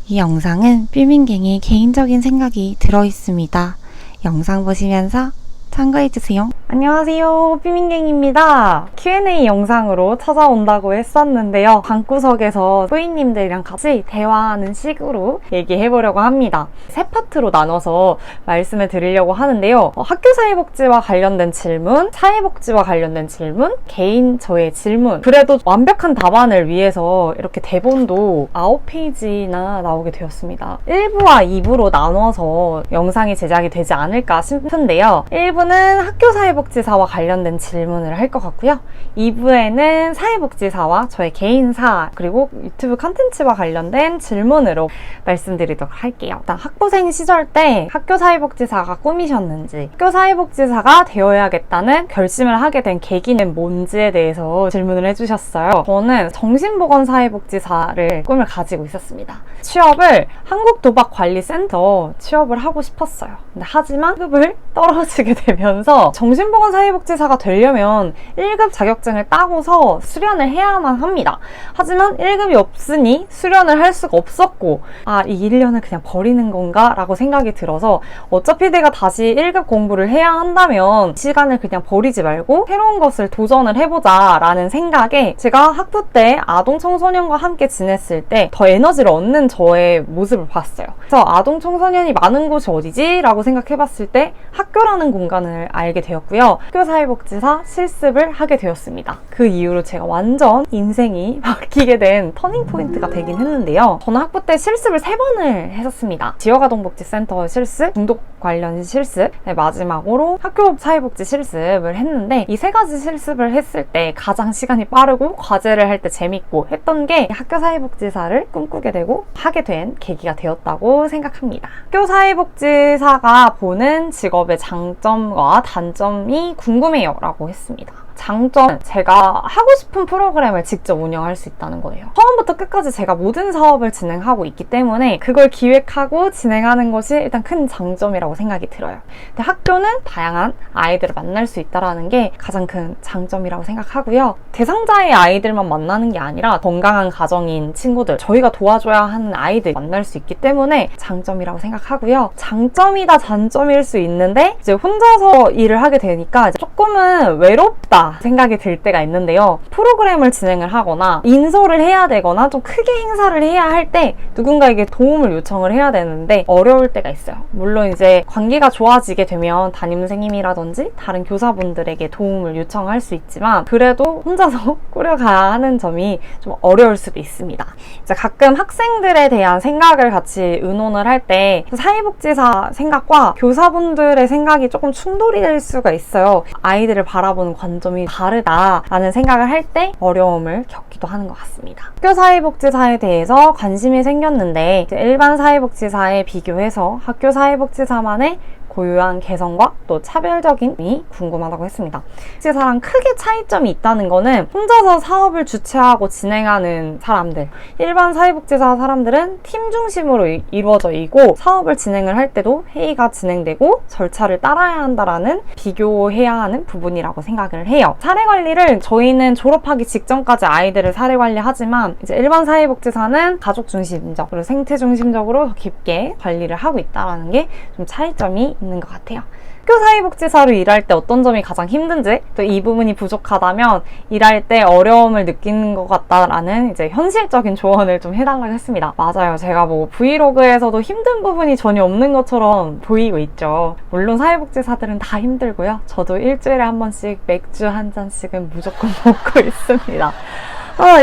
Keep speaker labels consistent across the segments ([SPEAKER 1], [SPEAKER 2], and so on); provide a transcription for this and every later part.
[SPEAKER 1] 이 영상은 삐민갱의 개인적인 생각이 들어있습니다. 영상 보시면서 참고해주세요. 안녕하세요, 삐민갱입니다. Q&A 영상으로 찾아온다고 했었는데요. 방구석에서 뿌이님들이랑 같이 대화하는 식으로 얘기해보려고 합니다. 세 파트로 나눠서 말씀을 드리려고 하는데요. 학교 사회복지와 관련된 질문, 사회복지와 관련된 질문, 개인 저의 질문. 그래도 완벽한 답안을 위해서 이렇게 대본도 9페이지나 나오게 되었습니다. 1부와 2부로 나눠서 영상이 제작이 되지 않을까 싶은데요. 1부는 학교 사회복지사와 관련된 질문을 할 것 같고요. 2부에는 사회복지사와 저의 개인사 그리고 유튜브 컨텐츠와 관련된 질문으로 말씀드리도록 할게요. 일단 학부생 시절 때 학교 사회복지사가 꿈이셨는지, 학교 사회복지사가 되어야겠다는 결심을 하게 된 계기는 뭔지에 대해서 질문을 해주셨어요. 저는 정신보건사회복지사를 꿈을 가지고 있었습니다. 취업을 한국도박관리센터 취업을 하고 싶었어요. 근데 하지만 급을 떨어지게 되면서 정신보건사회복지사가 되려면 1급 자격증을 따고서 수련을 해야만 합니다. 하지만 1급이 없으니 수련을 할 수가 없었고, 이 1년을 그냥 버리는 건가? 라고 생각이 들어서 어차피 내가 다시 1급 공부를 해야 한다면 시간을 그냥 버리지 말고 새로운 것을 도전을 해보자 라는 생각에 제가 학부 때 아동 청소년과 함께 지냈을 때 더 에너지를 얻는 저의 모습을 봤어요. 그래서 아동 청소년이 많은 곳이 어디지? 라고 생각해봤을 때 학교라는 공간을 알게 되었고요. 학교 사회복지사 실습을 하게 되었습니다. 그 이후로 제가 완전 인생이 바뀌게 된 터닝포인트가 되긴 했는데요. 저는 학부 때 실습을 3번을 했었습니다. 지역아동복지센터 실습, 중독 관련 실습, 마지막으로 학교 사회복지 실습을 했는데 이 3가지 실습을 했을 때 가장 시간이 빠르고 과제를 할 때 재밌고 했던 게 학교 사회복지사를 꿈꾸게 되고 하게 된 계기가 되었다고 생각합니다. 학교 사회복지사가 보는 직업의 장점과 단점이 궁금해요 라고 했습니다. 장점, 제가 하고 싶은 프로그램을 직접 운영할 수 있다는 거예요. 처음부터 끝까지 제가 모든 사업을 진행하고 있기 때문에 그걸 기획하고 진행하는 것이 일단 큰 장점이라고 생각이 들어요. 근데 학교는 다양한 아이들을 만날 수 있다는 게 가장 큰 장점이라고 생각하고요. 대상자의 아이들만 만나는 게 아니라 건강한 가정인 친구들, 저희가 도와줘야 하는 아이들 만날 수 있기 때문에 장점이라고 생각하고요. 장점이다 단점일 수 있는데 이제 혼자서 일을 하게 되니까 조금은 외롭다 생각이 들 때가 있는데요. 프로그램을 진행을 하거나 인솔을 해야 되거나 좀 크게 행사를 해야 할 때 누군가에게 도움을 요청을 해야 되는데 어려울 때가 있어요. 물론 이제 관계가 좋아지게 되면 담임 선생님이라든지 다른 교사분들에게 도움을 요청할 수 있지만 그래도 혼자서 꾸려가야 하는 점이 좀 어려울 수도 있습니다. 이제 가끔 학생들에 대한 생각을 같이 의논을 할 때 사회복지사 생각과 교사분들의 생각이 조금 충돌이 될 수가 있어요. 아이들을 바라보는 관점이 다르다라는 생각을 할 때 어려움을 겪기도 하는 것 같습니다. 학교 사회복지사에 대해서 관심이 생겼는데 일반 사회복지사에 비교해서 학교 사회복지사만의 고유한 개성과 또 차별적인이 궁금하다고 했습니다. 복지사랑 크게 차이점이 있다는 거는 혼자서 사업을 주최하고 진행하는 사람들, 일반 사회복지사 사람들은 팀 중심으로 이루어져 있고 사업을 진행을 할 때도 회의가 진행되고 절차를 따라야 한다라는 비교해야 하는 부분이라고 생각을 해요. 사례관리를 저희는 졸업하기 직전까지 아이들을 사례관리하지만 이제 일반 사회복지사는 가족 중심적 그리고 생태 중심적으로 더 깊게 관리를 하고 있다는 게 좀 차이점이 있는 것 같아요. 학교 사회복지사로 일할 때 어떤 점이 가장 힘든지, 또 이 부분이 부족하다면 일할 때 어려움을 느끼는 것 같다라는 이제 현실적인 조언을 좀 해달라고 했습니다. 맞아요. 제가 브이로그에서도 힘든 부분이 전혀 없는 것처럼 보이고 있죠. 물론 사회복지사들은 다 힘들고요. 저도 일주일에 한 번씩 맥주 한 잔씩은 무조건 먹고 있습니다.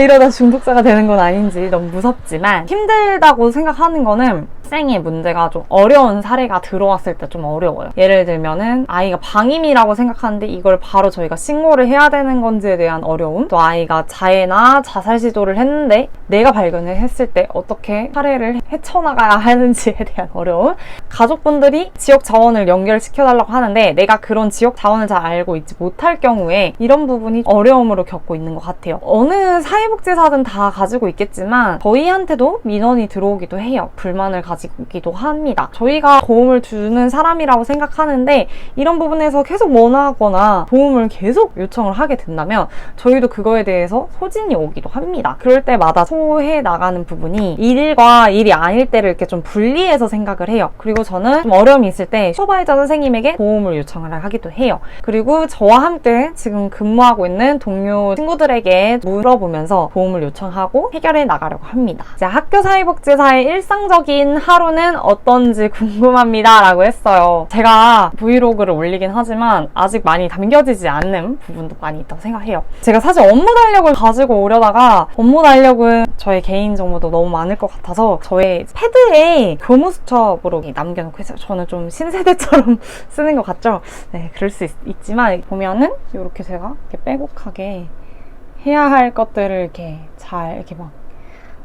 [SPEAKER 1] 이러다 중독자가 되는 건 아닌지 너무 무섭지만 힘들다고 생각하는 거는 학생의 문제가 좀 어려운 사례가 들어왔을 때 좀 어려워요. 예를 들면은 아이가 방임이라고 생각하는데 이걸 바로 저희가 신고를 해야 되는 건지에 대한 어려움, 또 아이가 자해나 자살 시도를 했는데 내가 발견을 했을 때 어떻게 사례를 헤쳐나가야 하는지에 대한 어려움, 가족분들이 지역 자원을 연결시켜달라고 하는데 내가 그런 지역 자원을 잘 알고 있지 못할 경우에 이런 부분이 어려움으로 겪고 있는 것 같아요. 어느 사회복지사든 다 가지고 있겠지만 저희한테도 민원이 들어오기도 해요. 불만을 가지고 가지기도 합니다. 저희가 도움을 주는 사람이라고 생각하는데 이런 부분에서 계속 원하거나 도움을 계속 요청을 하게 된다면 저희도 그거에 대해서 소진이 오기도 합니다. 그럴 때마다 소해 나가는 부분이 일과 일이 아닐 때를 이렇게 좀 분리해서 생각을 해요. 그리고 저는 좀 어려움이 있을 때 슈퍼바이저 선생님에게 도움을 요청을 하기도 해요. 그리고 저와 함께 지금 근무하고 있는 동료 친구들에게 물어보면서 도움을 요청하고 해결해 나가려고 합니다. 이제 학교 사회복지사의 일상적인 하루는 어떤지 궁금합니다 라고 했어요. 제가 브이로그를 올리긴 하지만 아직 많이 담겨지지 않는 부분도 많이 있다고 생각해요. 제가 사실 업무 달력을 가지고 오려다가 업무 달력은 저의 개인 정보도 너무 많을 것 같아서 저의 패드에 교무수첩으로 남겨놓고 있어요. 저는 좀 신세대처럼 쓰는 것 같죠? 네, 그럴 수 있지만 보면은 이렇게 제가 이렇게 빼곡하게 해야 할 것들을 이렇게 잘 이렇게 막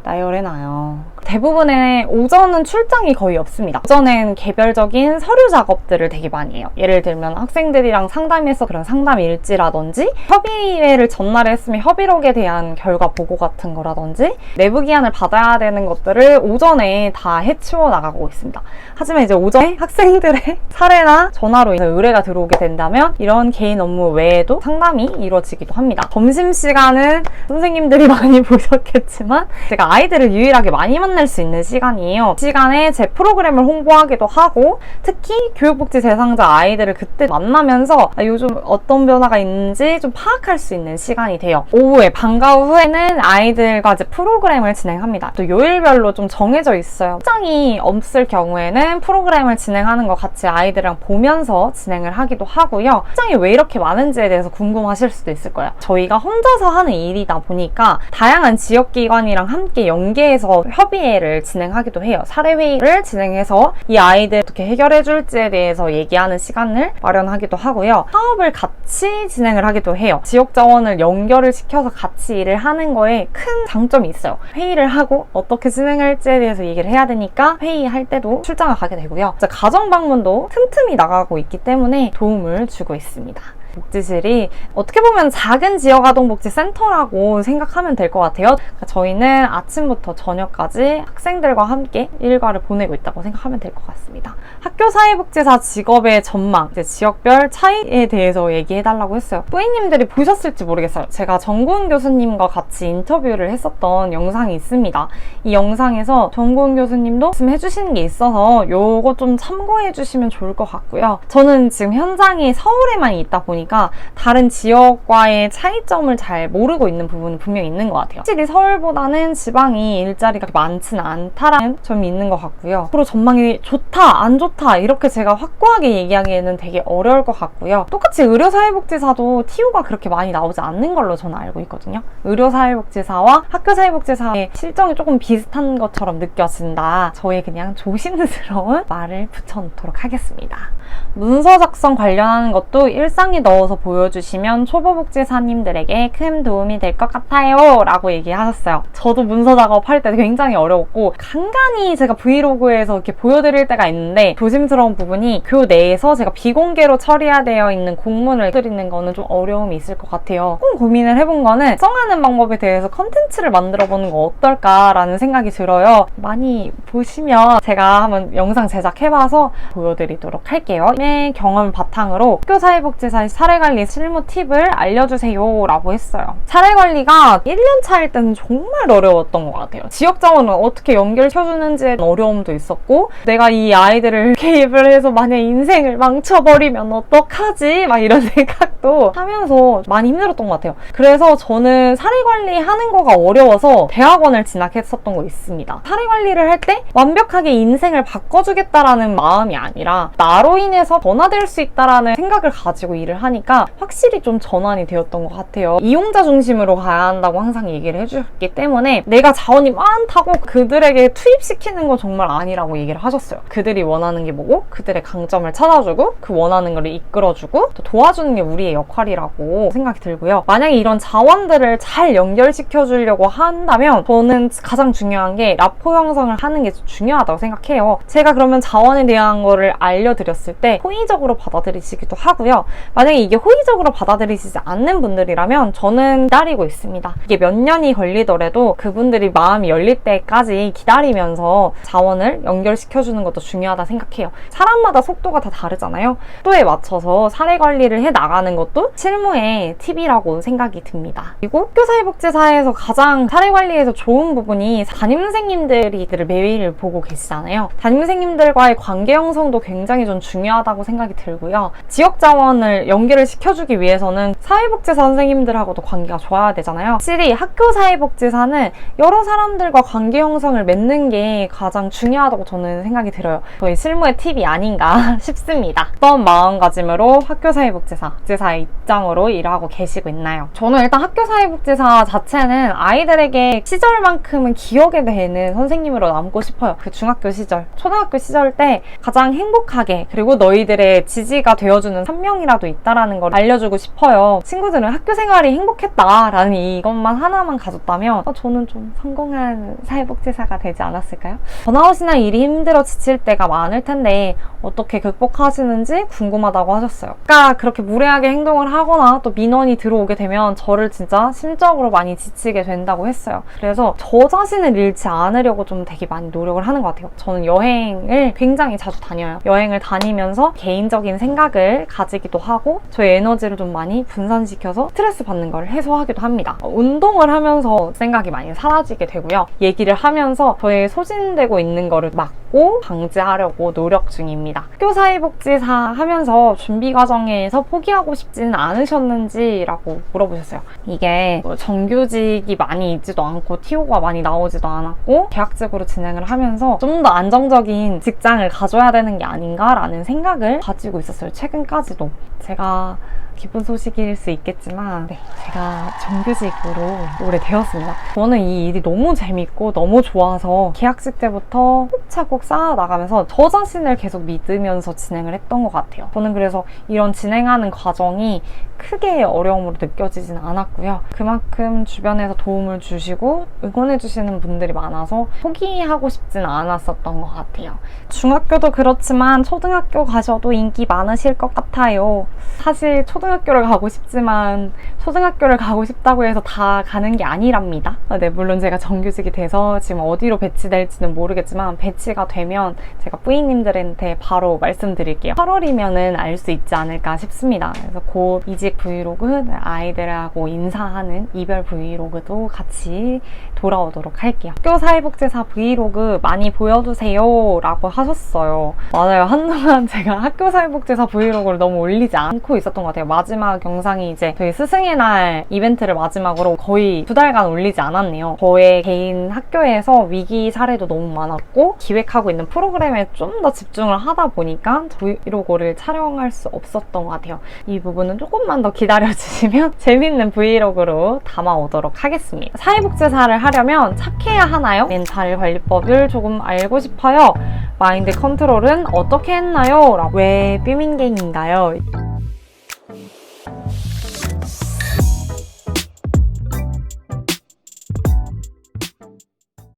[SPEAKER 1] 나열해놔요. 대부분의 오전은 출장이 거의 없습니다. 오전엔 개별적인 서류 작업들을 되게 많이 해요. 예를 들면 학생들이랑 상담해서 그런 상담 일지라든지 협의회를 전날에 했으면 협의록에 대한 결과 보고 같은 거라든지 내부 기한을 받아야 되는 것들을 오전에 다 해치워 나가고 있습니다. 하지만 이제 오전에 학생들의 사례나 전화로 인해 의뢰가 들어오게 된다면 이런 개인 업무 외에도 상담이 이루어지기도 합니다. 점심시간은 선생님들이 많이 보셨겠지만 제가 아이들을 유일하게 많이 만날 수 있는 시간이에요. 이 시간에 제 프로그램을 홍보하기도 하고 특히 교육복지 대상자 아이들을 그때 만나면서 요즘 어떤 변화가 있는지 좀 파악할 수 있는 시간이 돼요. 오후에 방과 후에는 아이들과 이제 프로그램을 진행합니다. 또 요일별로 좀 정해져 있어요. 출장이 없을 경우에는 프로그램을 진행하는 거 같이 아이들이랑 보면서 진행을 하기도 하고요. 출장이 왜 이렇게 많은지에 대해서 궁금하실 수도 있을 거예요. 저희가 혼자서 하는 일이다 보니까 다양한 지역기관이랑 함께 연계해서 협의회를 진행하기도 해요. 사례회의를 진행해서 이 아이들 어떻게 해결해 줄지에 대해서 얘기하는 시간을 마련하기도 하고요. 사업을 같이 진행을 하기도 해요. 지역 자원을 연결을 시켜서 같이 일을 하는 거에 큰 장점이 있어요. 회의를 하고 어떻게 진행할지에 대해서 얘기를 해야 되니까 회의할 때도 출장을 가게 되고요. 가정 방문도 틈틈이 나가고 있기 때문에 도움을 주고 있습니다. 복지실이 어떻게 보면 작은 지역아동복지센터라고 생각하면 될 것 같아요. 그러니까 저희는 아침부터 저녁까지 학생들과 함께 일과를 보내고 있다고 생각하면 될 것 같습니다. 학교사회복지사 직업의 전망, 이제 지역별 차이에 대해서 얘기해달라고 했어요. 뿌이님들이 보셨을지 모르겠어요. 제가 정구은 교수님과 같이 인터뷰를 했었던 영상이 있습니다. 이 영상에서 정구은 교수님도 말씀해주시는 게 있어서 요거 좀 참고해주시면 좋을 것 같고요. 저는 지금 현장이 서울에만 있다 보니까 다른 지역과의 차이점을 잘 모르고 있는 부분은 분명히 있는 것 같아요. 확실히 서울보다는 지방이 일자리가 많지는 않다라는 점이 있는 것 같고요. 앞으로 전망이 좋다, 안 좋다 이렇게 제가 확고하게 얘기하기에는 되게 어려울 것 같고요. 똑같이 의료사회복지사도 TU가 그렇게 많이 나오지 않는 걸로 저는 알고 있거든요. 의료사회복지사와 학교사회복지사의 실정이 조금 비슷한 것처럼 느껴진다. 저의 그냥 조심스러운 말을 붙여놓도록 하겠습니다. 문서 작성 관련하는 것도 일상에 넣어서 보여주시면 초보복지사님들에게 큰 도움이 될 것 같아요 라고 얘기하셨어요. 저도 문서 작업할 때 굉장히 어려웠고 간간히 제가 브이로그에서 이렇게 보여드릴 때가 있는데 조심스러운 부분이 교 내에서 제가 비공개로 처리되어 있는 공문을 드리는 거는 좀 어려움이 있을 것 같아요. 조금 고민을 해본 거는 작성하는 방법에 대해서 컨텐츠를 만들어보는 거 어떨까라는 생각이 들어요. 많이 보시면 제가 한번 영상 제작해봐서 보여드리도록 할게요. 의 경험을 바탕으로 학교사회복지사의 사례관리 실무 팁을 알려주세요 라고 했어요. 사례관리가 1년 차일 때는 정말 어려웠던 것 같아요. 지역자원은 어떻게 연결시켜주는지에 어려움도 있었고 내가 이 아이들을 개입을 해서 만약 인생을 망쳐버리면 어떡하지? 막 이런 생각도 하면서 많이 힘들었던 것 같아요. 그래서 저는 사례관리 하는 거가 어려워서 대학원을 진학했었던 거 있습니다. 사례관리를 할 때 완벽하게 인생을 바꿔주겠다라는 마음이 아니라 나로 인해서 변화될 수 있다라는 생각을 가지고 일을 하니까 확실히 좀 전환이 되었던 것 같아요. 이용자 중심으로 가야 한다고 항상 얘기를 해주셨기 때문에 내가 자원이 많다고 그들에게 투입시키는 건 정말 아니라고 얘기를 하셨어요. 그들이 원하는 게 뭐고 그들의 강점을 찾아주고 그 원하는 걸 이끌어주고 또 도와주는 게 우리의 역할이라고 생각이 들고요. 만약에 이런 자원들을 잘 연결시켜 주려고 한다면 저는 가장 중요한 게 라포 형성을 하는 게 중요하다고 생각해요. 제가 그러면 자원에 대한 거를 알려드렸을 때 호의적으로 받아들이시기도 하고요. 만약에 이게 호의적으로 받아들이시지 않는 분들이라면 저는 기다리고 있습니다. 이게 몇 년이 걸리더라도 그분들이 마음이 열릴 때까지 기다리면서 자원을 연결시켜주는 것도 중요하다 생각해요. 사람마다 속도가 다 다르잖아요. 속도에 맞춰서 사례 관리를 해 나가는 것도 실무의 팁이라고 생각이 듭니다. 그리고 학교사회복지사에서 가장 사례 관리에서 좋은 부분이 담임선생님들이 이들을 매일 보고 계시잖아요. 담임선생님들과의 관계 형성도 굉장히 좀 중요하다고 생각이 들고요. 지역 자원을 연결을 시켜주기 위해서는 사회복지사 선생님들하고도 관계가 좋아야 되잖아요. 확실히 학교사회복지사는 여러 사람들과 관계 형성을 맺는 게 가장 중요하다고 저는 생각이 들어요. 저희 실무의 팁이 아닌가 싶습니다. 어떤 마음가짐으로 학교사회복지사의 입장으로 일하고 계시고 있나요? 저는 일단 학교사회복지사 자체는 아이들에게 시절만큼은 기억에 되는 선생님으로 남고 싶어요. 그 중학교 시절, 초등학교 시절 때 가장 행복하게, 그리고 너희들의 지지가 되어주는 한 명이라도 있다라는 걸 알려주고 싶어요. 친구들은 학교 생활이 행복했다라는 이것만 하나만 가졌다면 저는 좀 성공한 사회복지사가 되지 않았을까요? 번아웃이나 일이 힘들어 지칠 때가 많을 텐데 어떻게 극복하시는지 궁금하다고 하셨어요. 그러니까 그렇게 무례하게 행동을 하거나 또 민원이 들어오게 되면 저를 진짜 심적으로 많이 지치게 된다고 했어요. 그래서 저 자신을 잃지 않으려고 좀 되게 많이 노력을 하는 것 같아요. 저는 여행을 굉장히 자주 다녀요. 여행을 다니면서 개인적인 생각을 가지기도 하고 저의 에너지를 좀 많이 분산시켜서 스트레스 받는 걸 해소하기도 합니다. 운동을 하면서 생각이 많이 사라지게 되고요. 얘기를 하면서 저의 소진되고 있는 거를 막고 방지하려고 노력 중입니다. 학교사회복지사 하면서 준비 과정에서 포기하고 싶지는 않으셨는지라고 물어보셨어요. 이게 정규직이 많이 있지도 않고 TO가 많이 나오지도 않았고 계약직으로 진행을 하면서 좀 더 안정적인 직장을 가져야 되는 게 아닌가라는 생각을 가지고 있었어요. 최근까지도. 제가 기쁜 소식일 수 있겠지만 제가 정규직으로 오래되었습니다. 저는 이 일이 너무 재밌고 너무 좋아서 계약직 때부터 차곡차곡 쌓아나가면서 저 자신을 계속 믿으면서 진행을 했던 것 같아요. 저는 그래서 이런 진행하는 과정이 크게 어려움으로 느껴지진 않았고요. 그만큼 주변에서 도움을 주시고 응원해 주시는 분들이 많아서 포기하고 싶진 않았었던 것 같아요. 중학교도 그렇지만 초등학교 가셔도 인기 많으실 것 같아요. 사실 초등학교를 가고 싶지만 초등학교를 가고 싶다고 해서 다 가는 게 아니랍니다. 네, 물론 제가 정규직이 돼서 지금 어디로 배치될지는 모르겠지만 배치가 되면 제가 뿌이님들한테 바로 말씀드릴게요. 8월이면은 알 수 있지 않을까 싶습니다. 그래서 곧 이직 브이로그, 아이들하고 인사하는 이별 브이로그도 같이 돌아오도록 할게요. 학교사회복지사 브이로그 많이 보여주세요 라고 하셨어요. 맞아요. 한동안 제가 학교사회복지사 브이로그를 너무 올리지 않고 있었던 것 같아요. 마지막 영상이 이제 저희 스승의 날 이벤트를 마지막으로 거의 2달간 올리지 않았네요. 저의 개인 학교에서 위기 사례도 너무 많았고 기획하고 있는 프로그램에 좀 더 집중을 하다 보니까 브이로그를 촬영할 수 없었던 것 같아요. 이 부분은 조금만 더 기다려주시면 재밌는 브이로그로 담아오도록 하겠습니다. 사회복지사를 하려면 착해야 하나요? 멘탈 관리법을 조금 알고 싶어요. 마인드 컨트롤은 어떻게 했나요? 왜 삐민갱인가요?